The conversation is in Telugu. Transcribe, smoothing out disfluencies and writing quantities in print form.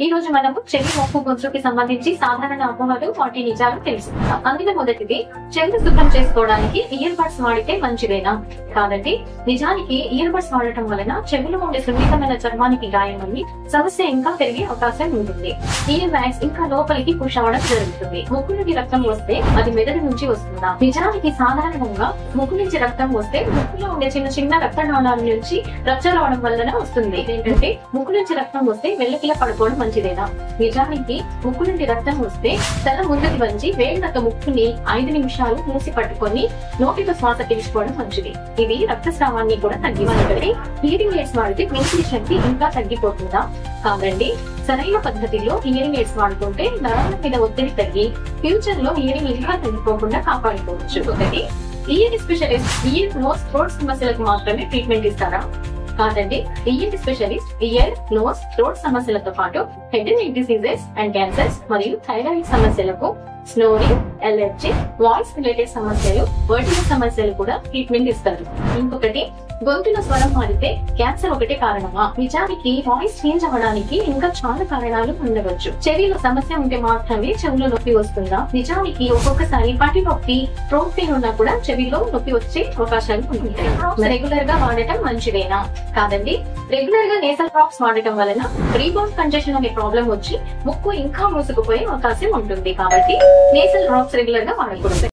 ఈ రోజు మనము చెవి ముక్కు గొంతుకి సంబంధించి సాధారణ అపోహలు వాటి నిజాలు తెలుసుకుందాం. అందులో మొదటిది, చెవిని శుభ్రం చేసుకోవడానికి ఇయర్ బడ్స్ వాడితే మంచిదేనా? కాదండి. నిజానికి ఇయర్ బడ్స్ వాడటం వలన చెవిలో ఉండే సున్నితమైన చర్మానికి గాయమని సమస్య ఇంకా పెరిగే అవకాశం ఉంటుంది. ఇయర్ వ్యాక్స్ ఇంకా లోపలికి పుష్ అవ్వడం జరుగుతుంది. ముక్కు నుండి రక్తం వస్తే అది మెదడు నుంచి వస్తుందా? నిజానికి సాధారణంగా ముక్కు నుంచి రక్తం వస్తే ముక్కులో ఉండే చిన్న చిన్న రక్తనాళాల నుంచి రచ్చ రావడం వలన వస్తుంది. ఏంటంటే ముక్కు నుంచి రక్తం వస్తే వెల్లకిలా పడుకోవడం మంచిదేనా? నిజానికి ముక్కు నుండి రక్తం వస్తే తల ముందుకి వంచి వేళ్లతో ముక్కుని 5 నిమిషాలు మూసి పట్టుకొని నోటితో శ్వాస పీల్చుకోవడం మంచిది. ఇది రక్తస్రావాన్ని కూడా తగ్గిస్తుంది. హియరింగ్ ఎయిడ్స్ వాడితే వినికిడి శక్తి ఇంకా తగ్గిపోతుందా? కాదండి. సరైన పద్ధతిలో హియరింగ్ ఎయిడ్స్ వాడుకుంటే నరాల మీద ఒత్తిడి తగ్గి ఫ్యూచర్ లో హియరింగ్ ఇంకా తగ్గిపోకుండా కాపాడుకోవచ్చు. ఒకటి, ENT specialist ear nose throat సమస్యలకు మాత్రమే ట్రీట్మెంట్ ఇస్తారా? కాదండి. ENT specialist ear nose throat సమస్యలతో పాటు head and neck diseases and cancers మరియు థైరాయిడ్ సమస్యలకు, స్నోరింగ్, ఎలర్జీ, వాయిస్ రిలేటెడ్ సమస్యలు, వర్టిగో సమస్యలు కూడా ట్రీట్మెంట్ ఇస్తారు. ఇంకొకటి, గొంతులో స్వరం మారితే క్యాన్సర్ ఒకటే కారణమా? నిజానికి వాయిస్ చేంజ్ అవ్వడానికి ఇంకా చాలా కారణాలు ఉండవచ్చు. చెవిలో సమస్య ఉంటే మాత్రమే చెవిలో నొప్పి వస్తుందా? నిజానికి ఒక్కొక్కసారి పట్టి నొప్పి, థ్రోట్ పెయిన్ ఉన్నా కూడా చెవిలో నొప్పి వచ్చే అవకాశాలు ఉంటాయి. రెగ్యులర్ గా వాడటం మంచిదేనా? కాదండి. రెగ్యులర్ గా నేసల్ డ్రాప్స్ వాడటం వలన రీబౌండ్ కంజెషన్ అనే ప్రాబ్లం వచ్చి ముక్కు ఇంకా మూసుకుపోయే అవకాశం ఉంటుంది. కాబట్టి నేసల్ డ్రాప్స్ రెగ్యులర్ గా వాడకూడదు.